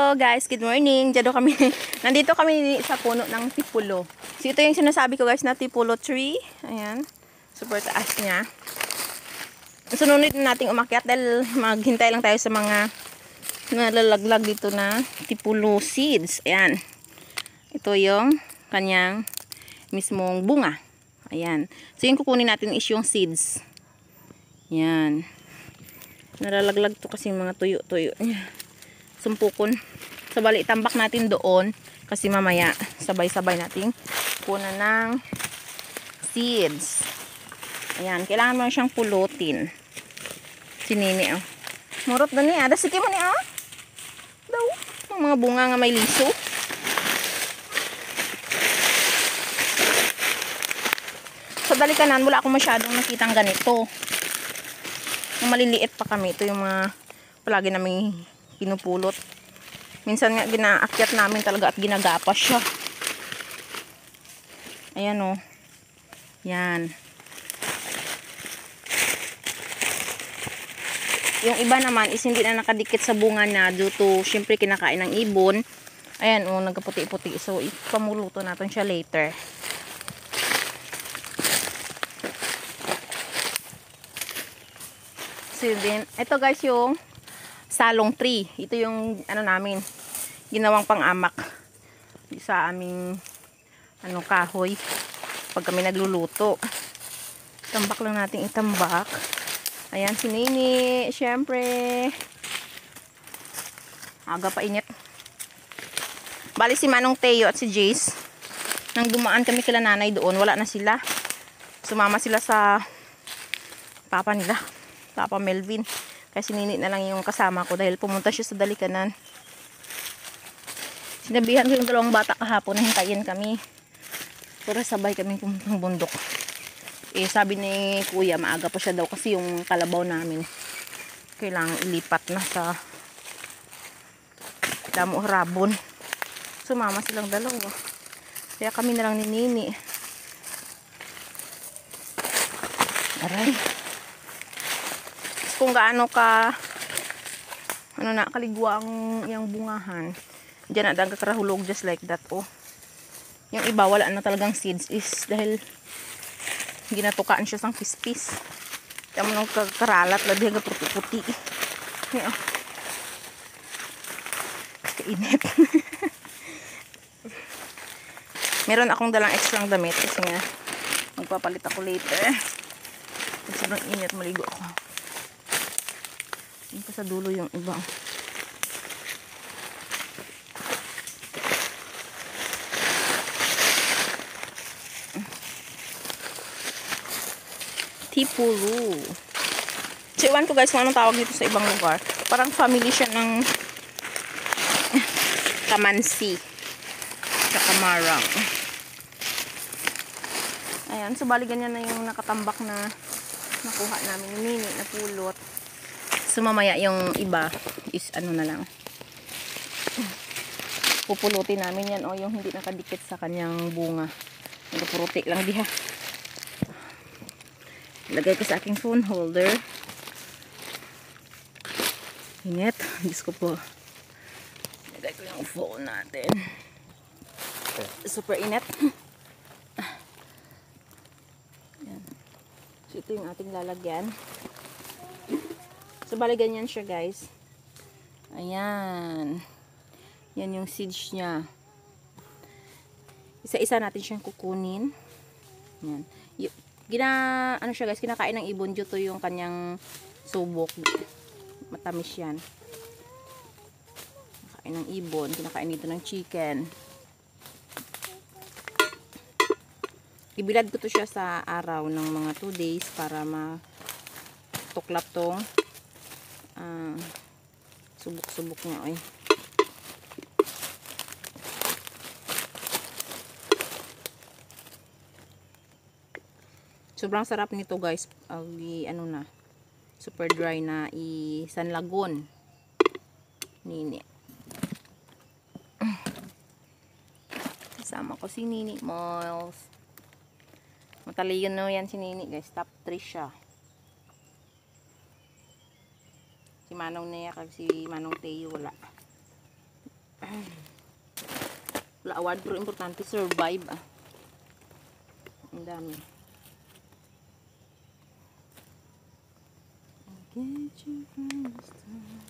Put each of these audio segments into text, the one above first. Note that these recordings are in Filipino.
Hello guys, good morning. Nandito kami sa puno ng tipulo. So ito yung sinasabi ko guys na tipulo tree. Ayan. Super taas niya. Sunod na nating umakyat dahil maghintay lang tayo sa mga nalalaglag dito na tipulo seeds. Ayan. Ito yung kanyang mismong bunga. Ayan. So yung kukunin natin is yung seeds. Ayan. Nalalaglag to kasi mga tuyo-tuyo niya. Sumpukon. So bali tambak natin doon kasi mamaya sabay-sabay nating kunan ng seeds. Ayan, kailangan mo siyang pulutin. Sinini oh. Murot na niya. Ada sige mo niya oh. Daw, ang mga bunga nga may liso. Sa dalikanan wala akong masyadong nakitang ganito. Maliliit pa kami. Ito yung mga palagi namin pinupulot. Minsan nga ginaakyat namin talaga at ginagapas siya. Ayan o. Yan. Yung iba naman is hindi na nakadikit sa bunga na due to syempre kinakain ng ibon. Ayan o, nagkaputi-puti. So ipamuluto natin siya later. So then, ito guys yung salong tree. Ito yung ano namin ginawang pang-amak sa aming kahoy pag kami nagluluto. Tambak lang natin itambak. Ayan si Nini, syempre aga pa init. Bali si Manong Teo at si Jace nang dumaan kami kila nanay doon, wala na sila. Sumama sila sa papa nila, Papa Melvin. Kasi Nini na lang yung kasama ko dahil pumunta siya sa dalikanan. Sinabihan ko yung dalawang bata kahapon na hintayin kami. Pero sabay kami pumuntang bundok. Sabi ni kuya maaga pa siya daw kasi yung kalabaw namin kailangan ilipat na sa Damo Harabon. Sumama silang dalawa. Kaya kami na lang ni Nini. Aray. Kung gaano ka kaligwa ang yung bungahan, diyan na kakarahulog just like that oh. Yung iba wala na talagang seeds is dahil ginatukaan siya sang pispis. Tama nung karalat labi hanggang puti-puti. Oh. Kainit. Meron akong dalang extra damit kasi nga magpapalit ako later. Sobrang init, maligo ako. Yung pa sa dulo yung iba. Tipulo. So, iwan ko guys kung anong tawag dito sa ibang lugar. Parang family siya ng kamansi. Sa kamarang. Ayan. So, bali ganyan na yung nakatambak na nakuha namin yung mini na pulot. So, mamaya yung iba is na lang. Pupulutin namin yan o yung hindi nakadikit sa kanyang bunga. Nagpuruti lang diha. Lagay ko sa aking phone holder. Init. Diyos ko po. Lagay ko yung phone natin. Super init. Ayan. So, ito yung ating lalagyan. So, bali ganyan siya guys. Ayan. Yan yung seeds niya. Isa-isa natin siyang kukunin. Ayan. Ano siya guys, kinakain ng ibon dito yung kanyang subok. Matamis yan. Kinakain ng ibon, kinakain dito ng chicken. Ibilad ko to siya sa araw ng mga 2 days para matuklap tong subok-subok niya oy. Sobrang sarap nito guys. Super dry na sanlagon. Nini. Kasama ko si Nini Moils. Mataliyon na yan si Nini guys. Top 3 siya. Si Manong Nea kag si Manong Teo wala. Wala award pero importante survive ah. Ang dami. Get you from the start.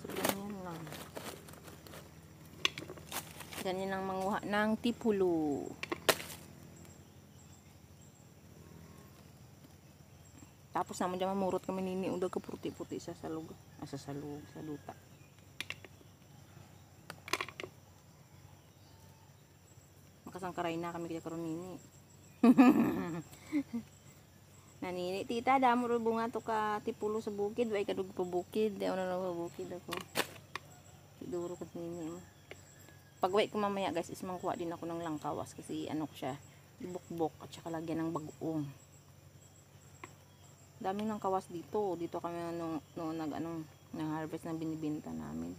So, ganyan lang. Ganyan ang manguha ng tipulo. Tapos naman dyan mamurot kami nini. Udag ka puti-puti sa salug. Sa salug, sa luta. Makasangkaray na kami kaya karon nini. Nanini, tita, damo ro bunga to ka tipulo sa bukid. Way kadug pa bukid. Di ako na bukid ako. Iduro ka nini mo. Pag wait ko mamaya guys, is mangkuha din ako ng langkawas. Kasi ano ko siya, ibukbok at saka lagyan ng bagoong. Daming ng kawas dito. Dito kami nung nag-harvest na binibenta namin.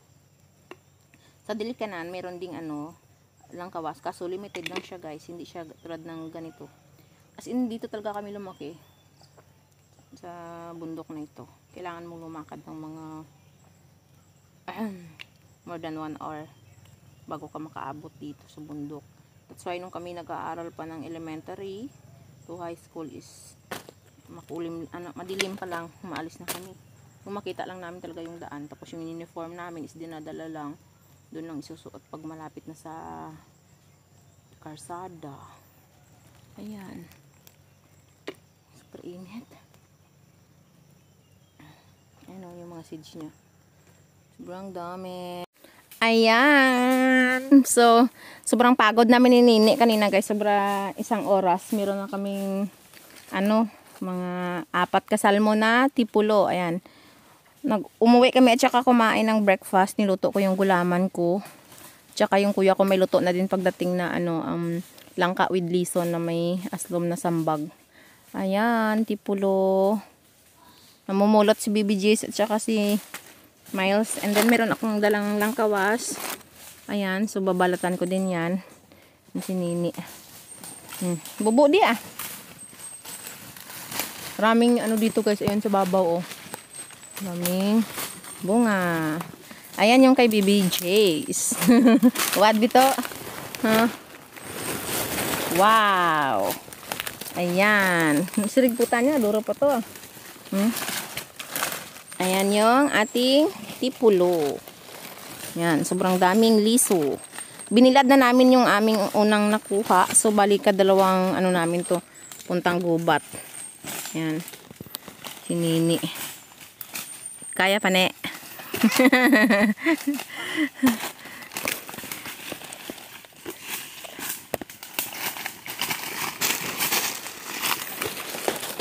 Sa Dilikanan, meron ding lang kawas. Kaso limited lang siya guys. Hindi siya tulad ng ganito. As in, dito talaga kami lumaki. Sa bundok na ito. Kailangan mong lumakad ng mga more than 1 hour bago ka makaabot dito sa bundok. That's why nung kami nag-aaral pa ng elementary to high school is madilim pa lang, umaalis na kami. Kung makita lang namin talaga yung daan, tapos yung uniform namin is dinadala lang, doon lang isusuot pag malapit na sa karsada. Ayan, super init. Ayan o, yung mga seeds nya sobrang dami. Ayan, so sobrang pagod namin ni Nini kanina guys, sobra 1 oras, meron na kaming mga 4 kasalmo na tipulo. Ayan. Umuwi kami at saka kumain ng breakfast. Niluto ko yung gulaman ko. Tsaka yung kuya ko may luto na din pagdating na langka with lison na may aslom na sambag. Ayan, tipulo. Namumulot si BBGs at saka si Miles. And then meron akong dalang langkawas. Ayan, so babalatan ko din yan. Yung si Nini. Bubo di ah. Maraming dito guys, ayan sa babaw oh. Maraming bunga. Ayan yung kay BBJs. What dito? Huh? Wow. Ayan. Sirigputan niya, duro pa to. Ayan yung ating tipulo. Ayan, sobrang daming liso. Binilad na namin yung aming unang nakuha. So balik dalawang namin to, puntang gubat. Ayan. Si Nini. Kaya pa ne.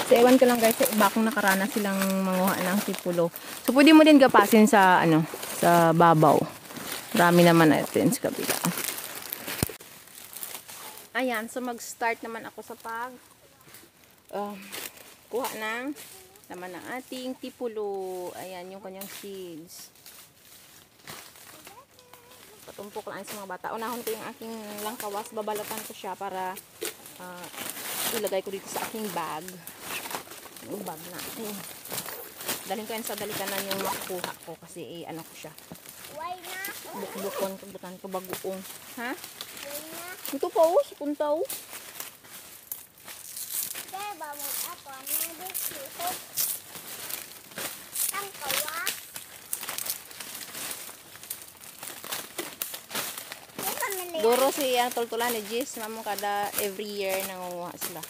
So, ewan ko lang guys, sa iba kung nakaranas silang manguha ng tipulo. So, pwede mo din gapasin sa, sa babaw. Marami naman natin sa kabila. Ayan, so mag-start naman ako sa kuha ng laman ng ating tipulo. Ayan yung kanyang seeds. Patumpok lang sa mga bata. Unahon ko yung aking langkawas. Babalatan ko siya para ilagay ko dito sa aking bag. Yung bag na. Ayun. Dalhin ko yan sa Dilikanan yung makukuha ko kasi ko siya. Why na? Bukbukon ko, butan ko bagoong. Ha? Why na? Ito pa oh, sipuntaw. Kaya ba mo ako ng bisito? Ang kawa? Di ba nila? Duro si tultulan ni Jis. Mamong kada every year nangunguha sila.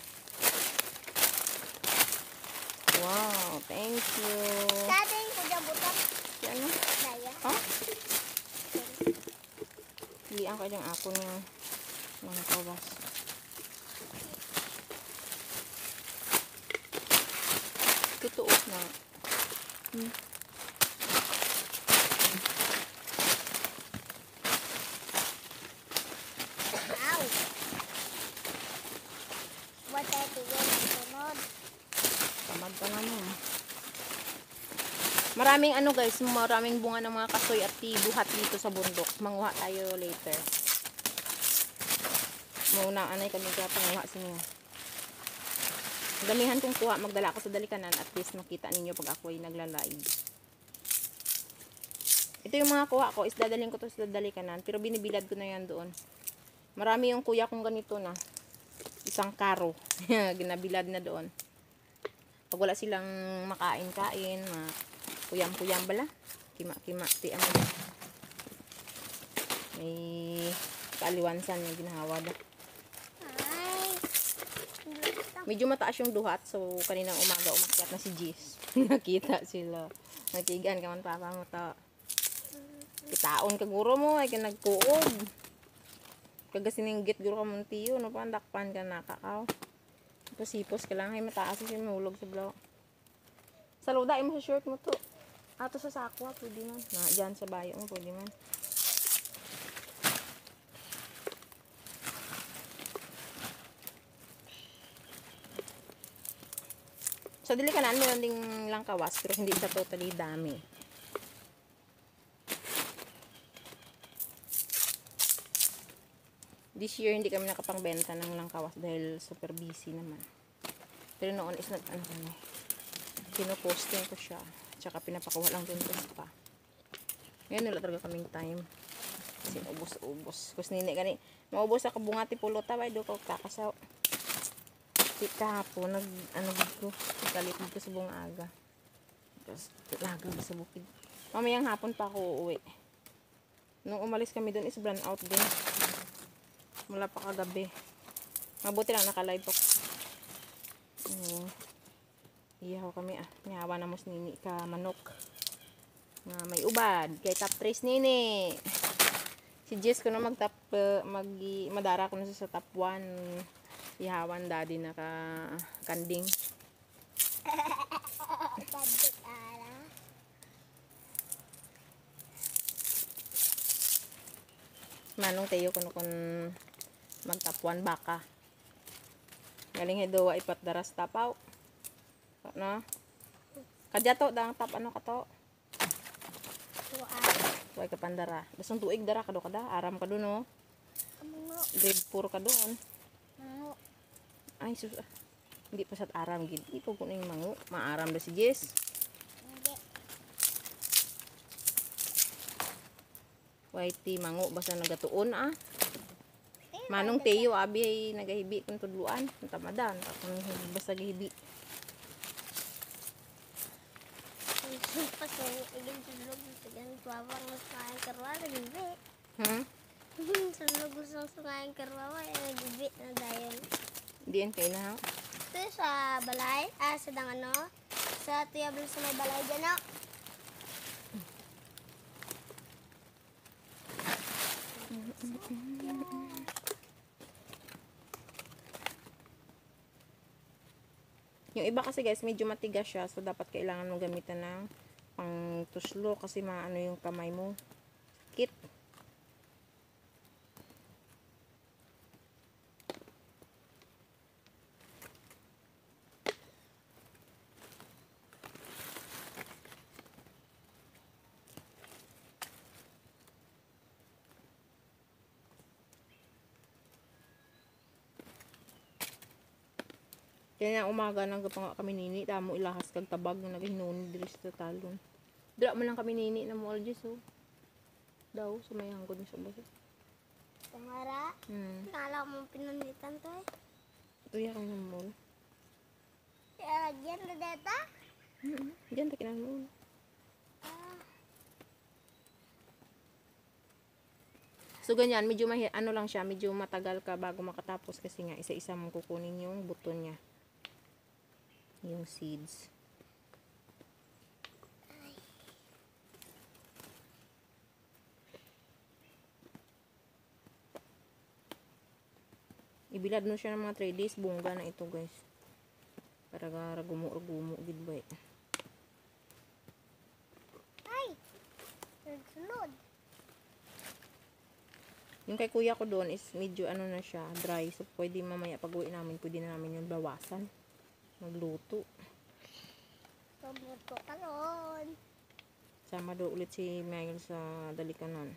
Wow, thank you. Dati yung kuya butak. Ano? Daya. Ha? Pilihan ko yung ako niya. Mga kawas. Totoo na. Wow. Ba't tayo tigil sunod? Tamad ka na mo. Maraming guys, maraming bunga ng mga kasoy at buhat dito sa bundok. Manguha tayo later. Mauna anay kami kaya panguha sa inyo. Damihan kong kuha, magdala ako sa Dilikanan at least makita ninyo pag ako ay nagla-live. Ito yung mga kuha ko, is dadalhin ko to sa dalikanan, pero binibilad ko na yan doon. Marami yung kuya kong ganito na. Isang karo. Ginabilad na doon. Pag wala silang makain-kain, puyam-puyam bala. Kima-kima, ti ano. May kaaliwansan yung ginahawa na. Ay. Medyo mataas yung duhat, so kaninang umaga umakyat na si Jis. Nakita sila. Nagtigan ka man papa mo ta. Kitaon ka guro mo, ay ka nagkuog. Kagasiningit guro ka mong tiyo, no pa, dakpan ka nakakaw. Pasipos ka lang, ay mataas siya mahulog sa block. Sa luda, mo sa short mo to. Ato sa sakwa, pwede man. Na, dyan sa bayo mo, pwede man. So, dili ka na, meron ding lang kawas, pero hindi siya totally dami. This year, hindi kami nakapangbenta ng langkawas dahil super busy naman. Pero noon is ano kami. Pinoposting ko siya. Tsaka pinapakuha lang dun sa spa. Ngayon, wala talaga kaming time. Kasi ubos-ubos. Kus nini gani. Maubos ako bungati pulot. Tabay do ko kakasaw. Sika po. Ano ko. Nakalit ko sa bunga aga. Tapos, lagaw sa bukid. Mamayang hapon pa ako uuwi. Nung umalis kami dun is brand out din. Mula pa kagabi. Mabuti lang naka-live ako. Iyaw kami Nyawa na mos nini ka manok. Nga may ubad. Kay top 3 nini. Si Jess ko na madara ko na sa top 1. Ihawan daddy na ka kanding. Padit ala. Manong tayo kuno kun magtapuan baka. Galing hedo wa ipat daras tapaw. No? Kadya to dang tap ano ka to? Tuan. Way ka pandara. Basang tuig dara kado kada. Aram ka do no. Amungo. Grade 4 ka doon. Mango. Ay sus. Hindi pa sat aram gid. Di po kuno yung mango. Maaram da si Jess. Hindi. Whitey mango basta nagatuon Manong Teo abi ay nagahibi kun tudluan, tamadan kun basta gahibi. Paso igin tulog sa gan tuwang sa karwa nagibi. Tulog sa sungayan karwa ay nagibi na dayon. Diyan kay na. Ito sa balay, sa dang ano, sa tuyablo sa may balay dyan no. Yung iba kasi guys, medyo matigas siya. So, dapat kailangan mong gamitan ng pang tuslo kasi maano yung kamay mo. Kit. Kaya na umaga nang gapang kami nini, tamo ilahas kag tabag nga nagahinuni diri sa talon. Dira man lang kami nini na mo aljes so. Daw sa may hanggod sa basa. Tangara. Kala mo pinunitan to eh. Tuya kay na mo. Diyan na data? Diyan ta kinan mo. So ganyan, medyo ano lang siya, medyo matagal ka bago makatapos kasi nga isa-isa mong kukunin yung buton niya. Yung seeds. Ibilad mo siya ng mga 3 days, bungga na ito guys. Para gumo-gumo gid ba eh. Ay! Nagsunod. Yung kay kuya ko doon is medyo ano na siya, dry. So pwede mamaya pag uwi namin, pwede na namin yung bawasan. Magluto. Pabuto ka nun. Sama do ulit si Miguel sa dalikanan.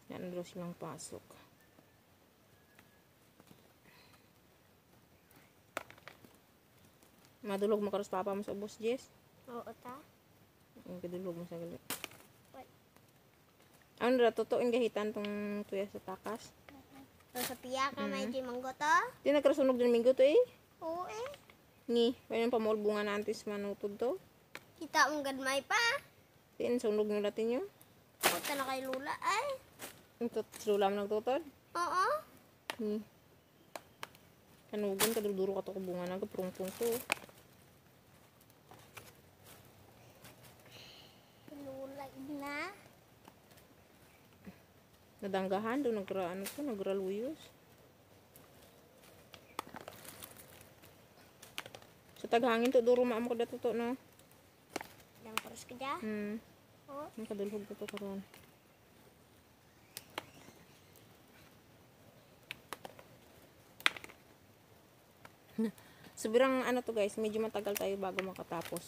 Yan daw silang pasok. Madulog mo karos papa mo sa ubos, Jess? Oo ta. Yung kadulog mo sa gali. Ano na, totoo yung gahitan tong tuya sa takas. So, sa piya ka may di manggo to. Di nagkasunog din minggo to eh. Oo eh. Ni, may nang pamol bunga na antis manutod to. Kita mong gadmay pa. Di, sunog nyo natin yun. Puta na kay Lula ay. Ito, sulam nagtutod. Oo. Ni. Kanugan, kaduduro ka to ko bunga na, kaprungpung ko. Lula na. Nadanggahan, doon nagraan ko, nagraluyos. Sa taghangin to, duro maam ko dato to, no? Dang terus ka dyan. Oo. Ang kadulhog ko to karon. Sobrang ano to guys, medyo matagal tayo bago makatapos.